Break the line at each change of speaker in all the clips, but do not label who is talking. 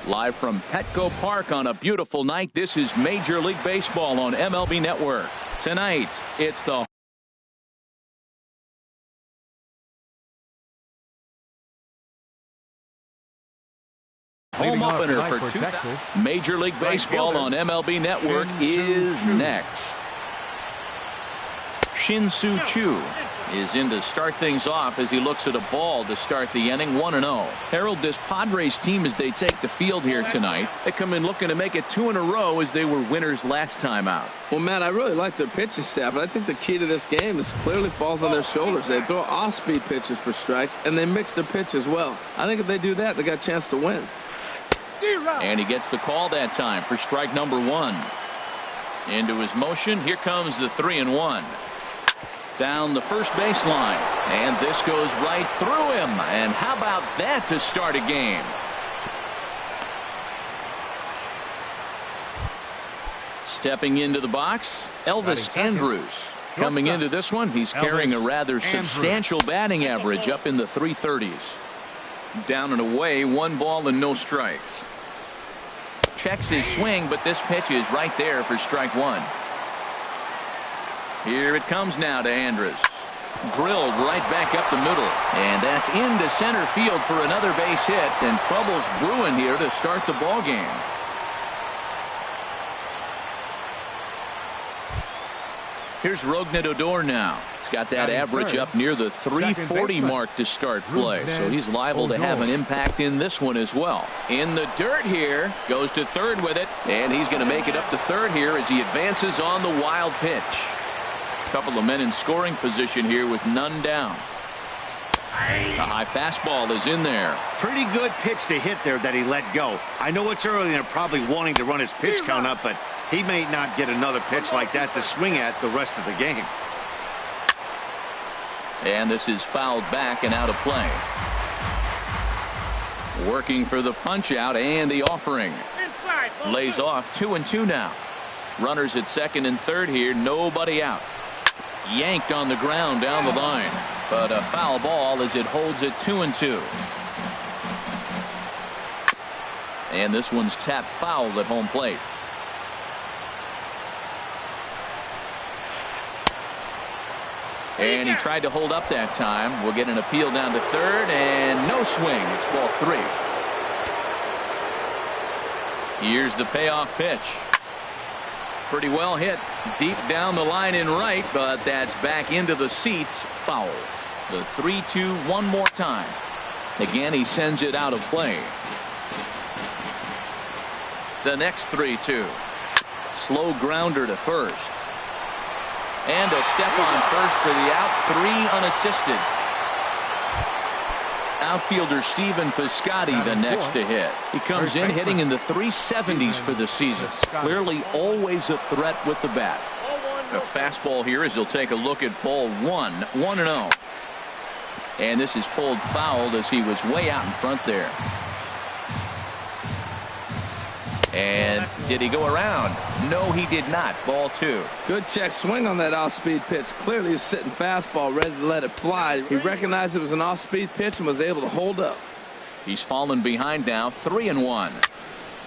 Live from Petco Park on a beautiful night, this is Major League Baseball on MLB Network. Tonight, it's the home opener for Texas. Major League Baseball on MLB Network is next. Shin-Soo Choo is in to start things off as he looks at a ball to start the inning. 1-0. Harold, this Padres team, as they take the field here tonight, they come in looking to make it 2 in a row as they were winners last time out.
Well, Matt, I really like their pitching staff, but I think the key to this game is clearly falls on their shoulders. They throw off-speed pitches for strikes, and they mix their pitch as well. I think if they do that, they got a chance to win.
And he gets the call that time for strike number 1. Into his motion. Here comes the 3-1. Down the first baseline, and this goes right through him. And how about that to start a game? Stepping into the box, Elvis Andrus. Coming into this one, he's carrying a rather substantial batting average up in the 330s. Down and away, 1 ball and no strikes. Checks his swing, but this pitch is right there for strike 1. Here it comes now to Andrus. Drilled right back up the middle. And that's into center field for another base hit. And trouble's brewing here to start the ball game. Here's Rougned Odor now. He's got that average up near the 340 mark to start play. So he's liable to have an impact in this one as well. In the dirt here. Goes to third with it. And he's going to make it up to third here as he advances on the wild pitch. Couple of men in scoring position here with none down. A high fastball is in there.
Pretty good pitch to hit there that he let go. I know it's early and they're probably wanting to run his pitch count up, but he may not get another pitch like that to swing at the rest of the game.
And this is fouled back and out of play. Working for the punch out and the offering. Lays off 2-2 now. Runners at second and third here. Nobody out. Yanked on the ground down the line, but a foul ball as it holds it 2-2. And this one's tapped foul at home plate. And he tried to hold up that time. We'll get an appeal down to third, and no swing. It's ball 3. Here's the payoff pitch. Pretty well hit deep down the line in right, but that's back into the seats. Foul. The 3-2 one more time. Again, he sends it out of play. The next 3-2. Slow grounder to first. And a step on first for the out. 3 unassisted. Outfielder Stephen Piscotty the next to hit. He comes in hitting in the 370s for the season. Clearly always a threat with the bat. A fastball here as he'll take a look at ball 1. 1-0. And this is pulled fouled as he was way out in front there. And did he go around? No, he did not. Ball 2.
Good check swing on that off-speed pitch. Clearly he's sitting fastball ready to let it fly. He recognized it was an off-speed pitch and was able to hold up.
He's fallen behind now. 3-1.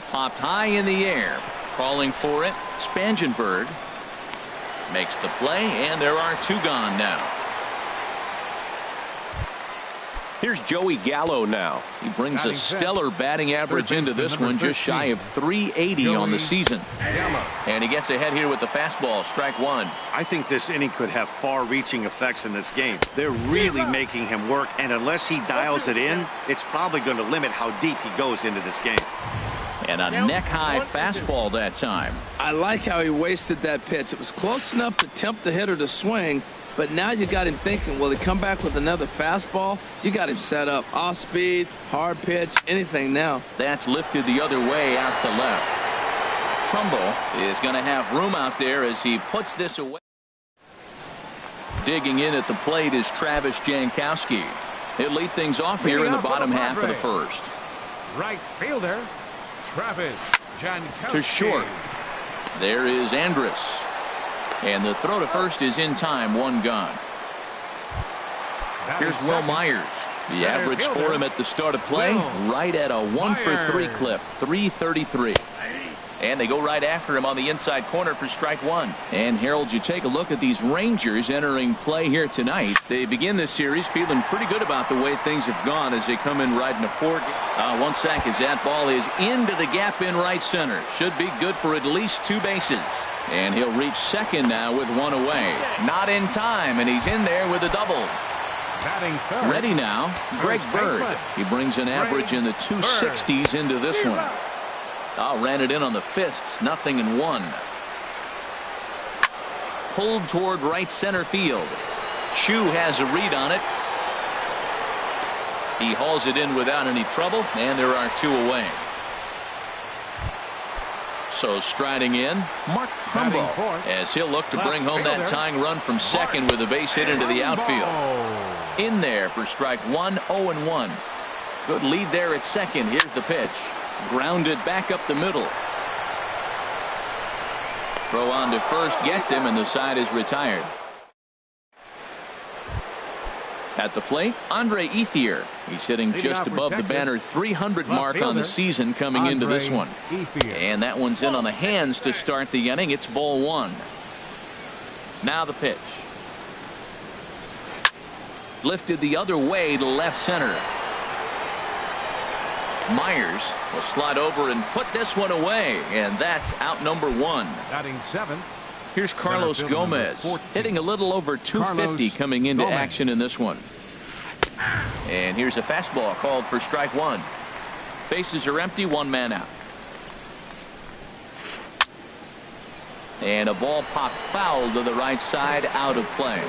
Popped high in the air. Calling for it. Spangenberg makes the play, and there are 2 gone now. Here's Joey Gallo now. He brings a stellar batting average into this one, just shy of 380 on the season. And he gets ahead here with the fastball. Strike 1.
I think this inning could have far-reaching effects in this game. They're really making him work, and unless he dials it in, it's probably going to limit how deep he goes into this game.
And a neck-high fastball that time.
I like how he wasted that pitch. It was close enough to tempt the hitter to swing, but now you got him thinking, will he come back with another fastball? You got him set up. Off speed, hard pitch, anything now.
That's lifted the other way out to left. Trumbull is going to have room out there as he puts this away. Digging in at the plate is Travis Jankowski. He'll lead things off here in the bottom half of the first.
Right fielder, Travis Jankowski.
To short. There is Andrus. And the throw to first is in time. 1 gone. Here's Will Myers. The average for him at the start of play, right at a 1 for 3 clip, 333. And they go right after him on the inside corner for strike one. And Harold, you take a look at these Rangers entering play here tonight. They begin this series feeling pretty good about the way things have gone as they come in riding a 4. One sack as that ball is into the gap in right center. Should be good for at least 2 bases. And he'll reach second now with 1 away. Not in time, and he's in there with a double. Ready now, Greg Bird. He brings an average in the 260s into this one. Ran it in on the fists, 0-1. Pulled toward right center field. Chu has a read on it. He hauls it in without any trouble, and there are 2 away. So striding in, Mark Trumbo, as he'll look to bring home that tying run from second with a base hit into the outfield. In there for strike one, 0-1. Good lead there at second. Here's the pitch. Grounded back up the middle. Throw on to first gets him, and the side is retired. At the plate, Andre Ethier. He's hitting just above the banner 300 mark on the season coming into this one. And that one's in on the hands to start the inning. It's ball 1. Now the pitch. Lifted the other way to left center. Myers will slide over and put this one away, and that's out number 1.
Batting 7th.
Here's Carlos Gomez, hitting a little over 250 coming into action in this one. And here's a fastball called for strike 1. Bases are empty, 1 man out. And a ball popped foul to the right side, out of play.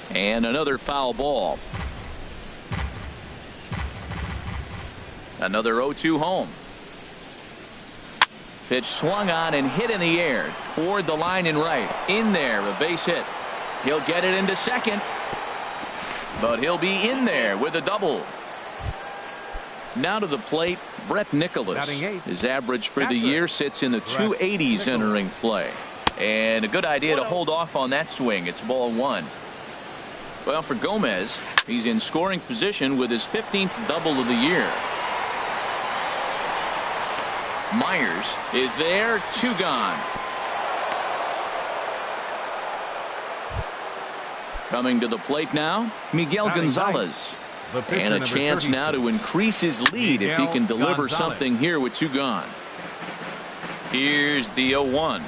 And another foul ball. Another 0-2 home. Pitch swung on and hit in the air toward the line and right. In there, a base hit. He'll get it into second. But he'll be in there with a double. Now to the plate, Brett Nicholas. His average for the year sits in the 280s entering play. And a good idea to hold off on that swing. It's ball 1. Well, for Gomez, he's in scoring position with his 15th double of the year. Myers is there, 2 gone. Coming to the plate now, Miguel Gonzalez. And a chance now to increase his lead if he can deliver something here with 2 gone. Here's the 0-1.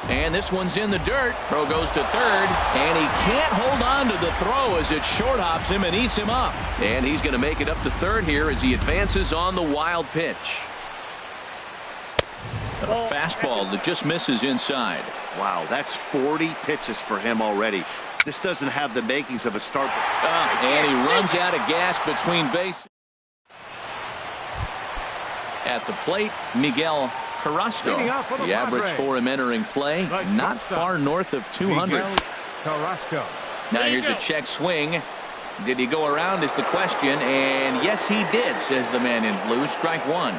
And this one's in the dirt. Throw goes to third, and he can't hold on to the throw as it short hops him and eats him up. And he's going to make it up to third here as he advances on the wild pitch. A fastball that just misses inside.
Wow, that's 40 pitches for him already. This doesn't have the makings of a start.
And he runs out of gas between bases. At the plate, Miguel Carrasco. The average for him entering play, not far north of 200. Now here's a check swing. Did he go around is the question, and yes he did, says the man in blue. Strike 1.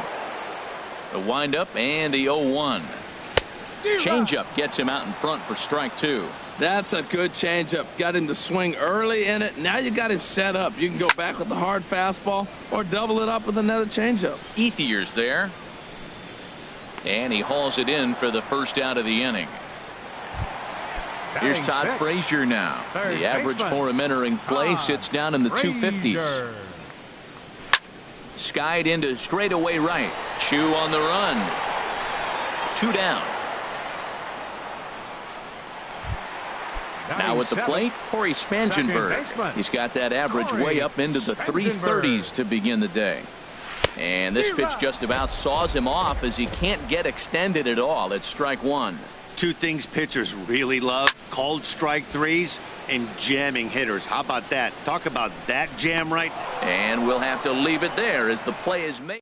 The windup and the 0-1. Changeup gets him out in front for strike 2.
That's a good changeup. Got him to swing early in it. Now you got him set up. You can go back with the hard fastball or double it up with another changeup.
Ethier's there. And he hauls it in for the first out of the inning. Here's Todd Frazier now. The average for him entering play sits down in the 250s. Skied into straightaway right. Chu on the run. 2 down. Now at the plate, Corey Spangenberg. He's got that average way up into the 330s to begin the day. And this pitch just about saws him off as he can't get extended at all. It's strike 1.
2 things pitchers really love: called strike 3s and jamming hitters. How about that? Talk about that jam right.
And we'll have to leave it there as the play is made.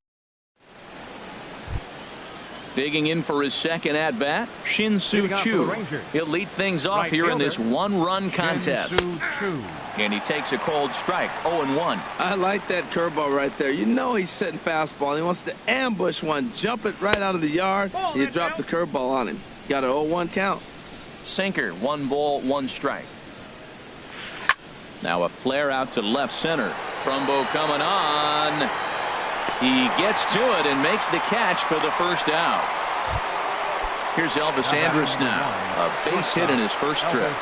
Digging in for his second at-bat, Shin-Soo Choo. He'll lead things off here in this 1-run contest. And he takes a cold strike, 0-1.
I like that curveball right there. You know he's setting fastball. He wants to ambush one, jump it right out of the yard. You drop the curveball on him. Got an 0-1 count.
Sinker, 1 ball, 1 strike. Now a flare out to left center. Trumbo coming on. He gets to it and makes the catch for the first out. Here's Elvis Andrus now. A base hit in his first trip.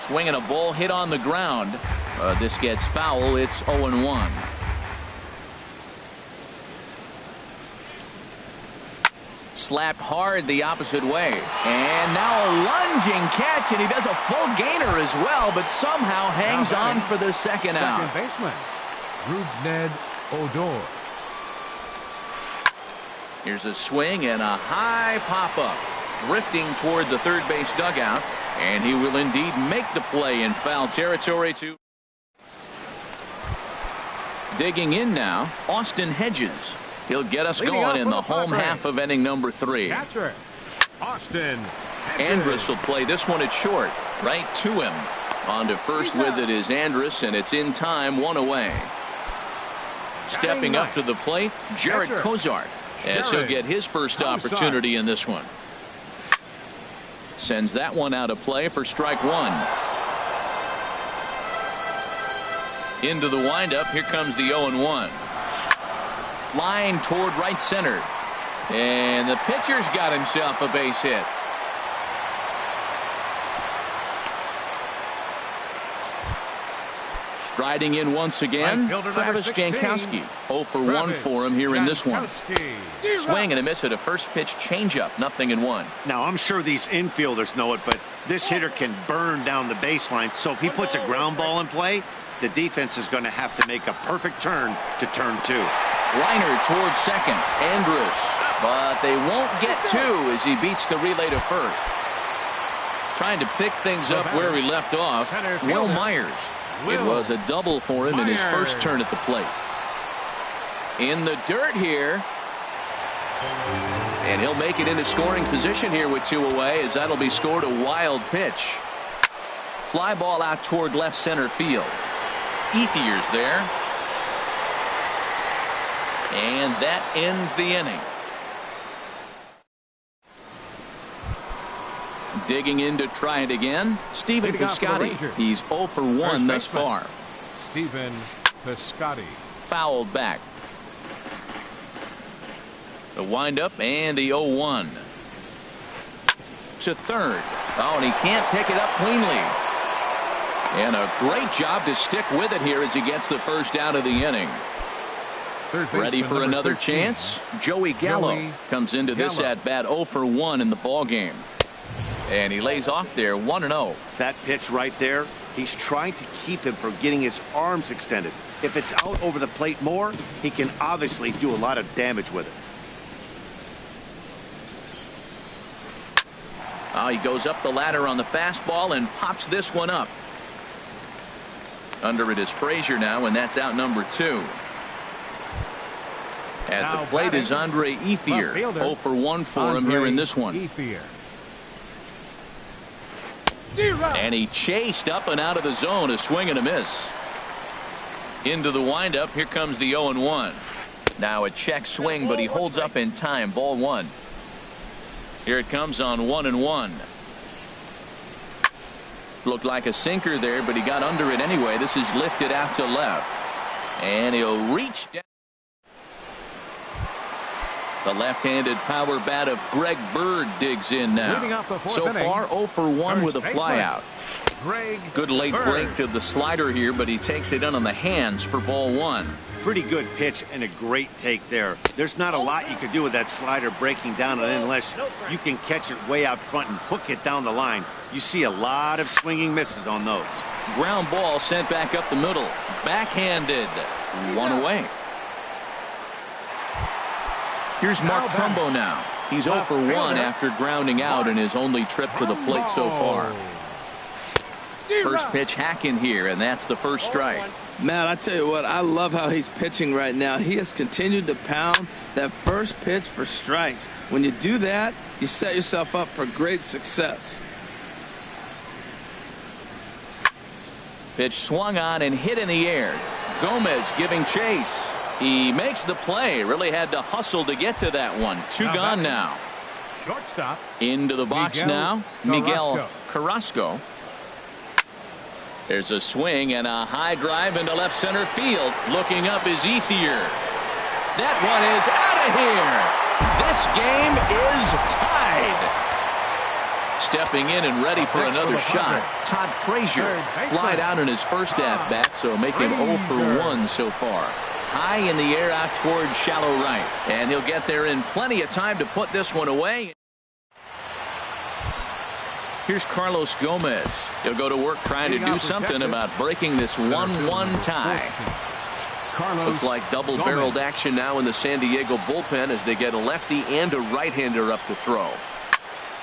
Swinging a ball hit on the ground. This gets foul. It's 0-1. Slapped hard the opposite way. And now a lunging catch, and he does a full gainer as well, but somehow hangs on for the second out.
Second baseman, Rougned Odor.
Here's a swing and a high pop-up. Drifting toward the third base dugout. And he will indeed make the play in foul territory. Digging in now, Austin Hedges. He'll get us going in the home half of inning number 3.
Catcher, Austin Hedges.
Andrus will play this one at short. Right to him. On to first with it is Andrus, and it's in time, 1 away. Stepping up to the plate, Jared Kozart, as he'll get his first opportunity in this one. Sends that one out of play for strike 1. Into the windup. Here comes the 0-1. Line toward right center. And the pitcher's got himself a base hit. Striding in once again, Travis Jankowski. 0 for 1 for him here in this one. Swing and a miss at a first pitch changeup. 0-1.
Now, I'm sure these infielders know it, but this hitter can burn down the baseline. So if he puts a ground ball in play, the defense is going to have to make a perfect turn to turn 2.
Liner towards second. Andrus. But they won't get 2 as he beats the relay to first. Trying to pick things up where he left off. Will Myers. It was a double for him in his first turn at the plate. In the dirt here. And he'll make it into scoring position here with 2 away, as that'll be scored a wild pitch. Fly ball out toward left center field. Ethier's there. And that ends the inning. Digging in to try it again, Stephen Piscotty. He's 0 for 1 thus far.
Stephen Piscotty.
Fouled back. The windup and the 0-1. To third. Oh, and he can't pick it up cleanly. And a great job to stick with it here as he gets the first out of the inning. Ready for another chance? Joey Gallo comes into this at bat 0 for 1 in the ball game. And he lays off there 1-0.
That pitch right there, he's trying to keep him from getting his arms extended. If it's out over the plate more, he can obviously do a lot of damage with it.
Oh, he goes up the ladder on the fastball and pops this one up. Under it is Frazier now, and that's out number 2. At the plate is Andre Ethier. 0 for 1 for him here in this one. And he chased up and out of the zone, a swing and a miss. Into the windup. Here comes the 0-1. Now a check swing, but he holds up in time. Ball 1. Here it comes on 1-1. Looked like a sinker there, but he got under it anyway. This is lifted out to left. And he'll reach down. The left-handed power bat of Greg Bird digs in now. So far 0 for 1 with a flyout. Good late break to the slider here, but he takes it in on the hands for ball 1.
Pretty good pitch and a great take there. There's not a lot you can do with that slider breaking down and in unless you can catch it way out front and hook it down the line. You see a lot of swinging misses on those.
Ground ball sent back up the middle. Backhanded. 1 away. Here's Mark Trumbo now. He's 0 for 1 after grounding out in his only trip to the plate so far. First pitch hack in here, and that's the first strike.
Matt, I tell you what, I love how he's pitching right now. He has continued to pound that first pitch for strikes. When you do that, you set yourself up for great success.
Pitch swung on and hit in the air. Gomez giving chase. He makes the play. Really had to hustle to get to that one. Two gone now.
Shortstop.
Into the box now. Miguel Carrasco. There's a swing and a high drive into left center field. Looking up is Ethier. That one is out of here. This game is tied. Stepping in and ready for another shot. Todd Frazier flied out in his first at-bat, so make him 0 for 1 so far. High in the air out towards shallow right. And he'll get there in plenty of time to put this one away. Here's Carlos Gomez. He'll go to work trying to do something about breaking this 1-1 tie. Looks like double-barreled action now in the San Diego bullpen as they get a lefty and a right-hander up to throw.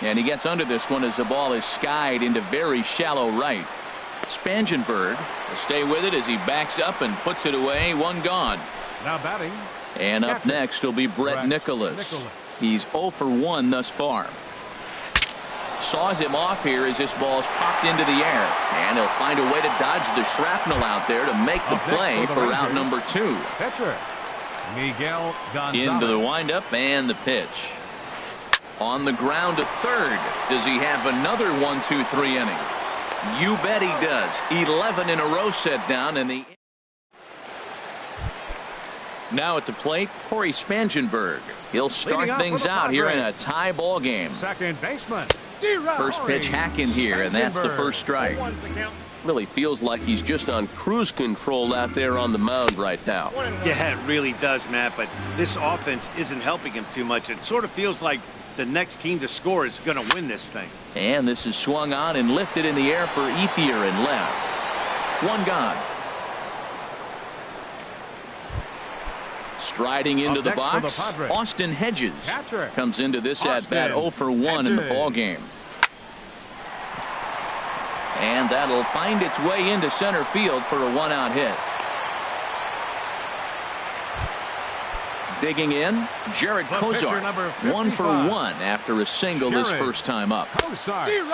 And he gets under this one as the ball is skied into very shallow right. Spangenberg will stay with it as he backs up and puts it away. One gone.
Now batting.
And up next will be Brett Nicholas. He's 0 for 1 thus far. Saws him off here as this ball's popped into the air. And he'll find a way to dodge the shrapnel out there to make the play for out number 2.
Pitcher Miguel Gonzalez.
Into the windup and the pitch. On the ground to third. Does he have another 1-2-3 inning? You bet he does. 11 in a row set down in the. Now at the plate, Corey Spangenberg. He'll start things out here in a tie ball game.
Second baseman.
First pitch hacking here, and that's the first strike. Really feels like he's just on cruise control out there on the mound right now.
Yeah, it really does, Matt, but this offense isn't helping him too much. It sort of feels like the next team to score is going to win this thing.
And this is swung on and lifted in the air for Ethier in left. One gone. Striding into the box, Austin Hedges comes into this at-bat 0 for 1 in the ball game. And that'll find its way into center field for a one-out hit. Digging in, Jared Kozar, 1 for 1 after a single his first time up.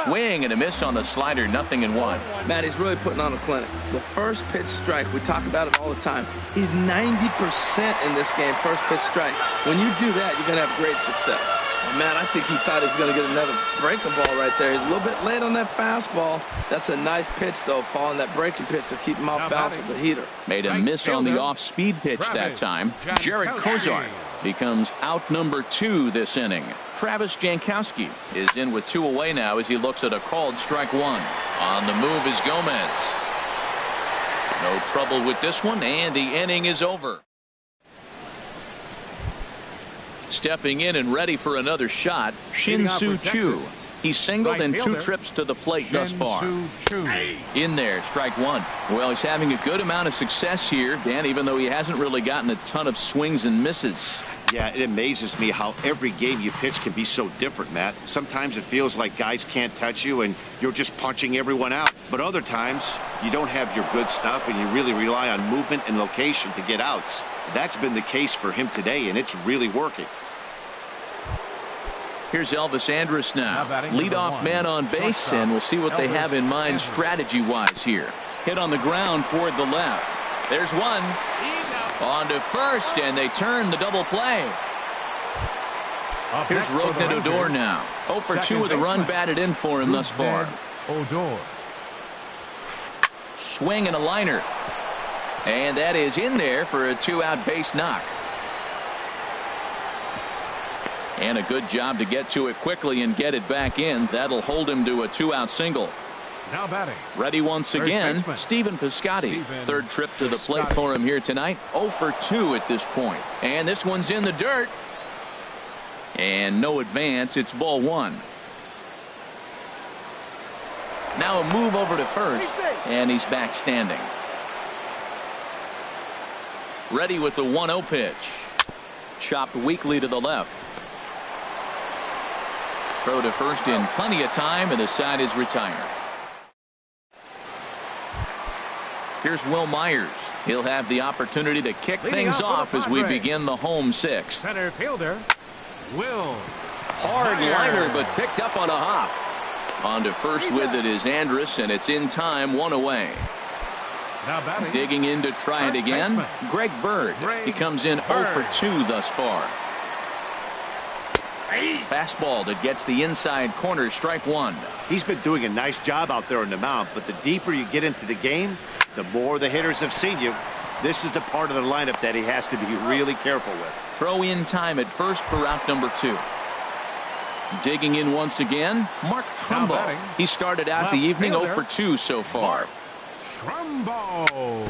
Swing and a miss on the slider, 0-1.
Matt, he's really putting on a clinic. The first pitch strike, we talk about it all the time. He's 90% in this game, first pitch strike. When you do that, you're going to have great success. Man, I think he thought he was going to get another breaking ball right there. He's a little bit late on that fastball. That's a nice pitch, though, following that breaking pitch to keep him off balance with the heater.
Made a miss on the off-speed pitch that time. Jared Kozar becomes out number 2 this inning. Travis Jankowski is in with 2 away now as he looks at a called strike 1. On the move is Gomez. No trouble with this one, and the inning is over. Stepping in and ready for another shot, Shin-Soo Choo. He's singled in 2 trips to the plate thus far. In there, strike 1. Well, he's having a good amount of success here, Dan, even though he hasn't really gotten a ton of swings and misses.
Yeah, it amazes me how every game you pitch can be so different, Matt. Sometimes it feels like guys can't touch you and you're just punching everyone out. But other times, you don't have your good stuff and you really rely on movement and location to get outs. That's been the case for him today, and it's really working.
Here's Elvis Andrus now. Leadoff man on base, and we'll see what they have in mind strategy-wise here. Hit on the ground toward the left. There's one. On to first, and they turn the double play. Here's Rougned Odor now. 0 for 2 with a run batted in for him thus far.
Odor.
Swing and a liner. And that is in there for a 2-out base knock. And a good job to get to it quickly and get it back in. That'll hold him to a 2-out single.
Now batting.
Ready once again, Stephen Piscotty. Third trip to the plate for him here tonight. 0 for 2 at this point. And this one's in the dirt. And no advance. It's ball 1. Now a move over to first. And he's back standing. Ready with the 1-0 pitch. Chopped weakly to the left. Throw to first in plenty of time, and the side is retired. Here's Will Myers. He'll have the opportunity to kick things off as we begin the home 6th.
Center fielder, Will.
Hard liner, but picked up on a hop. On to first with it is Andrus, and it's in time, 1 away.
Now batting.
Digging in to try it again.
Baseman.
Greg Bird. He comes in 0 for 2 thus far. Fastball that gets the inside corner, strike one.
He's been doing a nice job out there on the mound, but the deeper you get into the game, the more the hitters have seen you. This is the part of the lineup that he has to be really careful with.
Throw in time at first for out number 2. Digging in once again, Mark Trumbo. He started out the evening 0 for 2 so far.
Trumbo.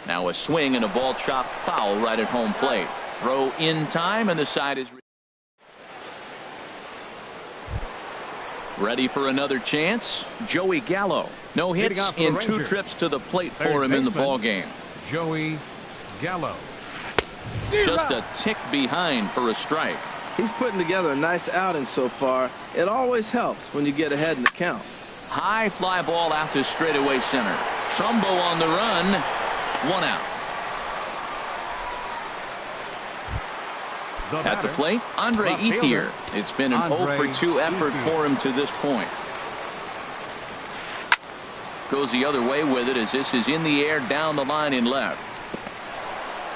Now a swing and a ball chopped foul right at home plate. Throw in time, and the side is ready for another chance. Joey Gallo. No hits in 2 trips to the plate for him in the ball game.
Joey Gallo.
Just a tick behind for a strike.
He's putting together a nice outing so far. It always helps when you get ahead in the count.
High fly ball out to straightaway center. Trumbo on the run. 1 out. At the plate, Andre Ethier. It's been an 0 for 2 effort for him to this point. Goes the other way with it as this is in the air down the line in left.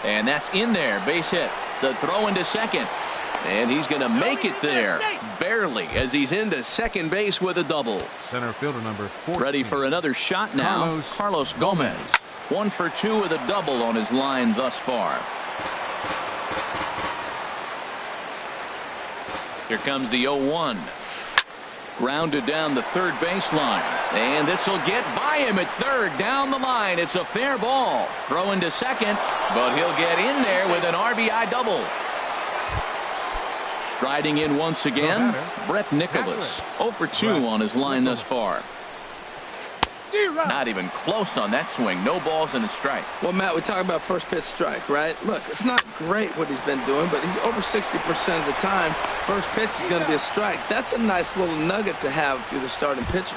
And that's in there. Base hit. The throw into second. And he's going to make it there. Barely, as he's into second base with a double.
Center fielder number 14.
Ready for another shot now. Carlos Gomez. 1 for 2 with a double on his line thus far. Here comes the 0-1. Grounded down the third baseline. And this will get by him at third down the line. It's a fair ball. Throw into second, but he'll get in there with an RBI double. Striding in once again, Brett Nicholas. 0 for 2 on his line thus far. Not even close on that swing. No balls and a strike.
Well, Matt, we talk about first pitch strike, right? Look, it's not great what he's been doing, but he's over 60% of the time. First pitch is going to be a strike. That's a nice little nugget to have if you're the starting pitcher.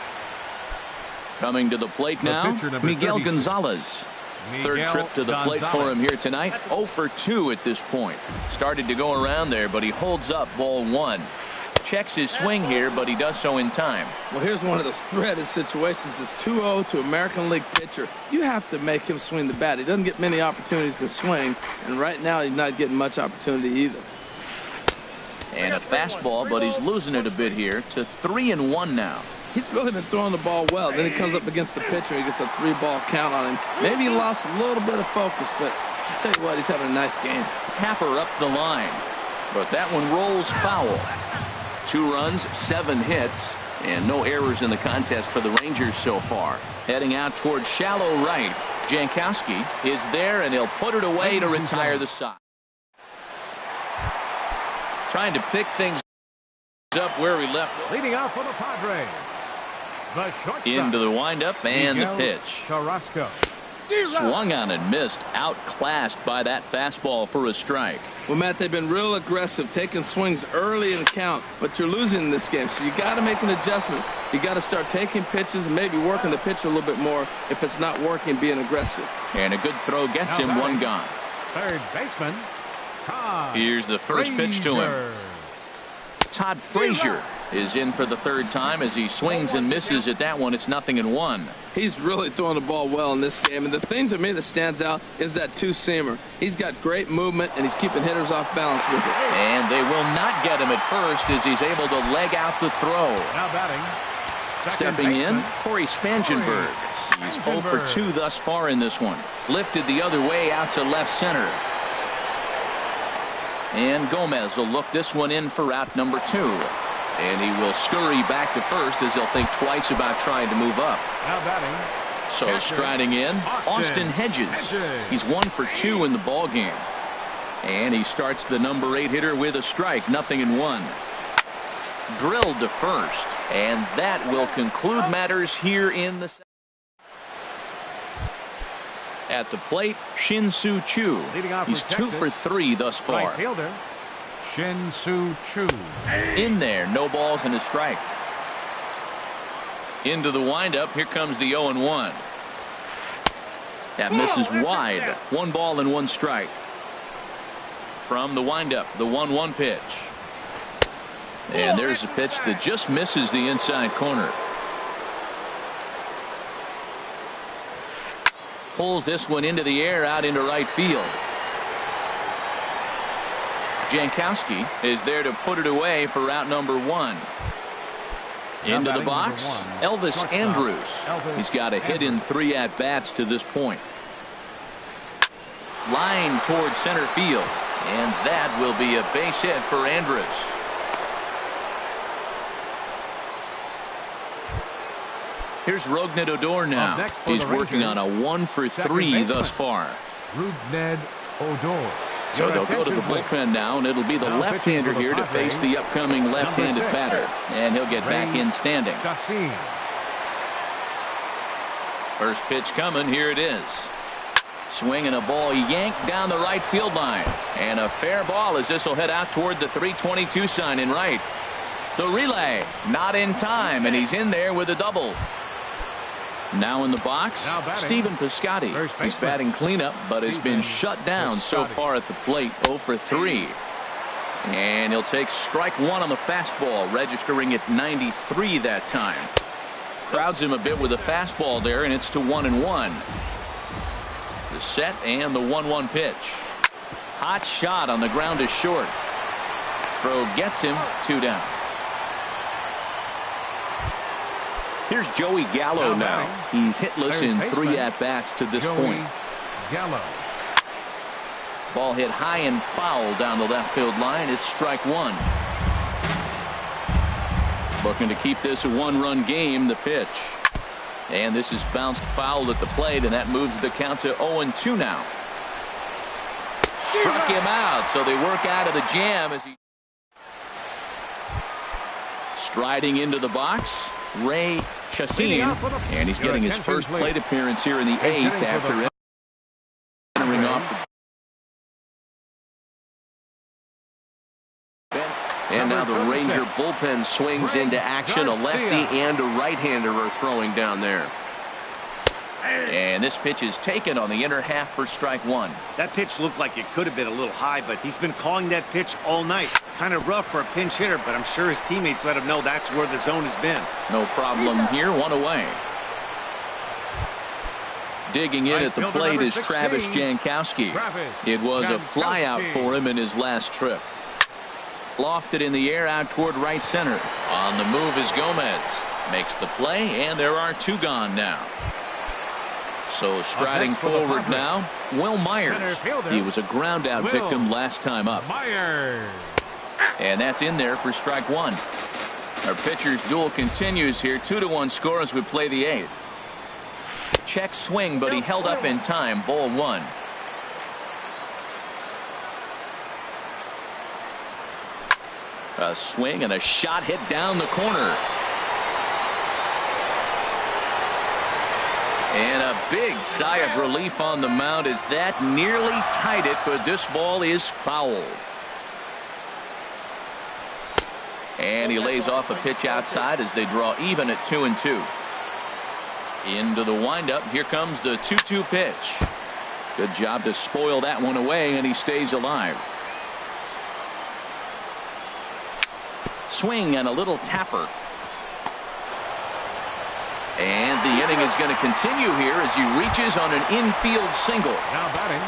Coming to the plate now, Miguel Gonzalez. Third trip to the plate for him here tonight. 0 for 2 at this point. Started to go around there, but he holds up ball 1. Checks his swing here, but he does so in time.
Well, here's one of those dreaded situations. It's 2-0 to American League pitcher. You have to make him swing the bat. He doesn't get many opportunities to swing, and right now he's not getting much opportunity either.
And a fastball, but he's losing it a bit here to 3-1 now.
He's really been throwing the ball well. Then he comes up against the pitcher. He gets a 3-ball count on him. Maybe he lost a little bit of focus, but I'll tell you what, he's having a nice game.
Tapper up the line, but that one rolls foul. 2 runs, 7 hits, and no errors in the contest for the Rangers so far. Heading out towards shallow right. Jankowski is there, and he'll put it away to retire the side. Trying to pick things up where we left it.
Leading out for the Padres. The shortstop.
Into the windup and the pitch.
Carrasco.
Swung on and missed. Outclassed by that fastball for a strike.
Well, Matt, they've been real aggressive, taking swings early in the count, but you're losing in this game, so you got to make an adjustment. You got to start taking pitches and maybe working the pitcher a little bit more if it's not working, being aggressive.
And a good throw gets him 1 gone.
Third baseman. Todd
Here's the first pitch to him. Todd Frazier is in for the 3rd time as he swings and misses at that one. It's 0-1.
He's really throwing the ball well in this game, and the thing to me that stands out is that 2-seamer. He's got great movement, and he's keeping hitters off balance with it.
And they will not get him at first as he's able to leg out the throw.
Now batting.
Stepping in, Corey Spangenberg. He's 0 for 2 thus far in this one. Lifted the other way out to left center. And Gomez will look this one in for out number 2. And he will scurry back to first as he'll think twice about trying to move up.
Now batting.
So striding in, Austin Hedges. He's 1 for 2 in the ball game. And he starts the number 8 hitter with a strike, 0-1. Drilled to first. And that will conclude matters here in the second. At the plate, Shin-Soo Choo. He's 2 for 3 thus far.
Right fielder. Shin-Soo Choo.
In there, no balls and a strike. Into the windup, here comes the 0-1. That misses wide. 1 ball and 1 strike. From the windup, the 1-1 pitch. And there's a pitch that just misses the inside corner. Pulls this one into the air out into right field. Jankowski is there to put it away for out number 1. Into the box, Elvis Andrus. He's got a hit in 3 at-bats to this point. Line towards center field, and that will be a base hit for Andrus. Here's Rougned Odor now. He's working on a 1-for-3 thus far.
Rougned Odor.
So they'll go to the bullpen now, and it'll be the left-hander here to face the upcoming left-handed batter. And he'll get back in standing. First pitch coming. Here it is. Swinging a ball yanked down the right field line. And a fair ball as this will head out toward the 322 sign in right. The relay not in time, and he's in there with a double. Now in the box, Stephen Piscotty. He's batting cleanup, but has been shut down so far at the plate, 0 for 3. And he'll take strike 1 on the fastball, registering at 93 that time. Crowds him a bit with a fastball there, and it's to 1-1. The set and the 1-1 pitch. Hot shot on the ground is short. Throw gets him, 2 down. Here's Joey Gallo now. He's hitless in 3 at-bats to this point.
Gallo.
Ball hit high and foul down the left field line. It's strike 1. Looking to keep this a 1-run game. The pitch. And this is bounced foul at the plate, and that moves the count to 0-2 now. Struck him out, so they work out of the jam as he striding into the box. Ray Chassin, and he's getting his first plate appearance here in the 8th after entering off the bench. And now the Ranger bullpen swings into action. A lefty and a right-hander are throwing down there. And this pitch is taken on the inner half for strike 1.
That pitch looked like it could have been a little high, but he's been calling that pitch all night. Kind of rough for a pinch hitter, but I'm sure his teammates let him know that's where the zone has been.
No problem here. 1 away. Digging in at the plate is Travis Jankowski. It was a flyout for him in his last trip. Lofted in the air out toward right center. On the move is Gomez. Makes the play, and there are 2 gone now. So striding forward now, Will Myers. He was a ground out victim last time up. And that's in there for strike 1. Our pitcher's duel continues here. 2-1 score as we play the 8th. Check swing, but he held up in time. Ball 1. A swing and a shot hit down the corner. And a big sigh of relief on the mound as that nearly tied it, but this ball is fouled. And he lays off a pitch outside as they draw even at 2-2. Into the windup. Here comes the 2-2 pitch. Good job to spoil that one away, and he stays alive. Swing and a little tapper. And the inning is going to continue here as he reaches on an infield single.
Now batting.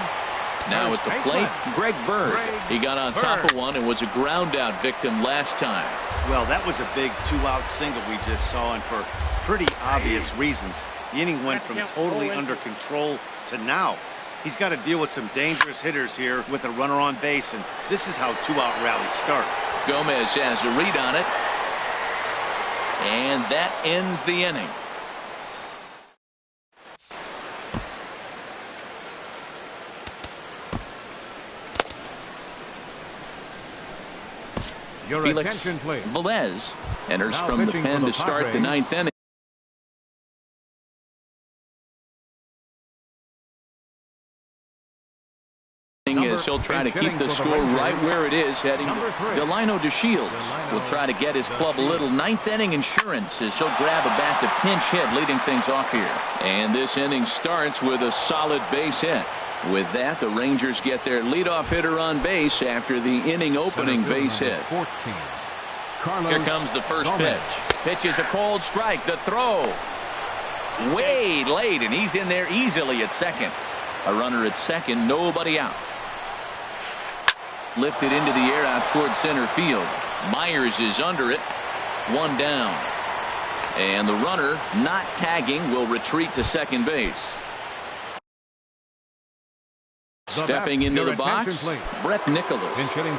Now at the plate, Greg Bird. He got on top of one and was a ground out victim last time.
Well, that was a big 2-out single we just saw, and for pretty obvious reasons. The inning went from totally under control to now. He's got to deal with some dangerous hitters here with a runner on base, and this is how 2-out rallies start.
Gomez has a read on it. And that ends the inning.
Your
Felix
attention, please.
Velez enters
Now
from the
pitching
pen
for
to
the
start the
Padres.
9th inning. As he'll try to keep the score right where it is, heading Delino DeShields will try to get his club a little 9th inning insurance as he'll grab a bat to pinch hit, leading things off here. And this inning starts with a solid base hit. With that, the Rangers get their leadoff hitter on base after the inning opening base hit.
14.
Here comes the first pitch. Pitch is a cold strike. The throw. way late, and he's in there easily at second. A runner at second, nobody out. Lifted into the air out towards center field. Myers is under it. One down. And the runner not tagging will retreat to second base. Stepping into the box, Brett Nicholas.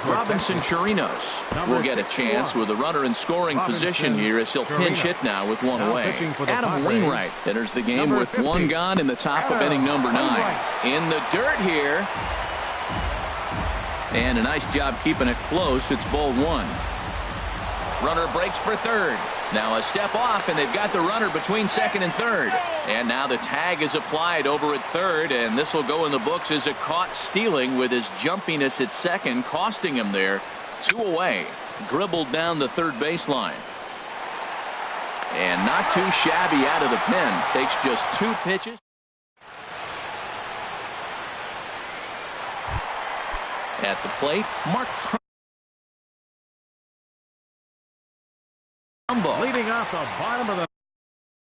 Robinson Chirinos will get a chance with a runner in scoring position here as he'll pinch hit now with one away. Adam Wainwright enters the game with one gone in the top of inning number 9. In the dirt here. And a nice job keeping it close. It's ball 1. Runner breaks for third. Now a step off, and they've got the runner between second and third. And now the tag is applied over at third, and this will go in the books as a caught stealing with his jumpiness at second, costing him there. 2 away. Dribbled down the third baseline. And not too shabby out of the pen. Takes just 2 pitches. At the plate, Mark Trumbo.
Leading off the bottom of the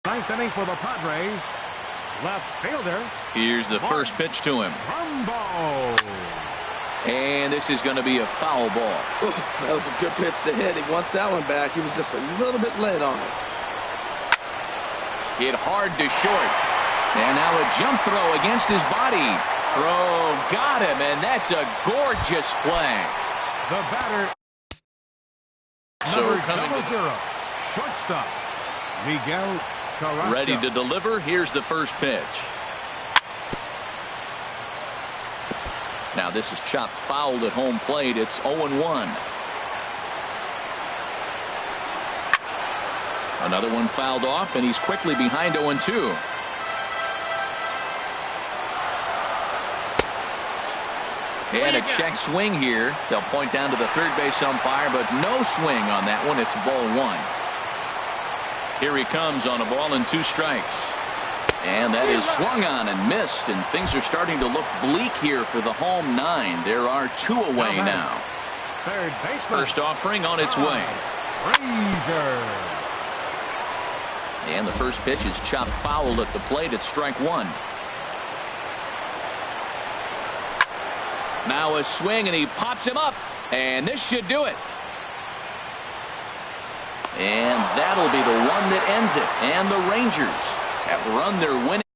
9th inning for the Padres. Left fielder.
Here's the first pitch to him.
Trumbo.
And this is going to be a foul ball.
Ooh, that was a good pitch to hit. He wants that one back. He was just a little bit late on it.
Hit hard to short. And now a jump throw against his body. Throw got him, and that's a gorgeous play.
The batter.
So
Number
coming to
0, shortstop Miguel Carrasco.
ready to deliver. Here's the first pitch. Now this is chopped fouled at home plate. It's 0-1. Another one fouled off, and he's quickly behind 0-2. And a check swing here. They'll point down to the third base umpire, but no swing on that one. It's ball 1. Here he comes on a ball and 2 strikes. And that is swung on and missed, and things are starting to look bleak here for the home 9. There are 2 away now.
Third baseman.
First offering on its way.
Frazier.
And the first pitch is chopped foul at the plate. It's strike 1. Now a swing, and he pops him up, and this should do it. And that'll be the one that ends it. And the Rangers have run their winning.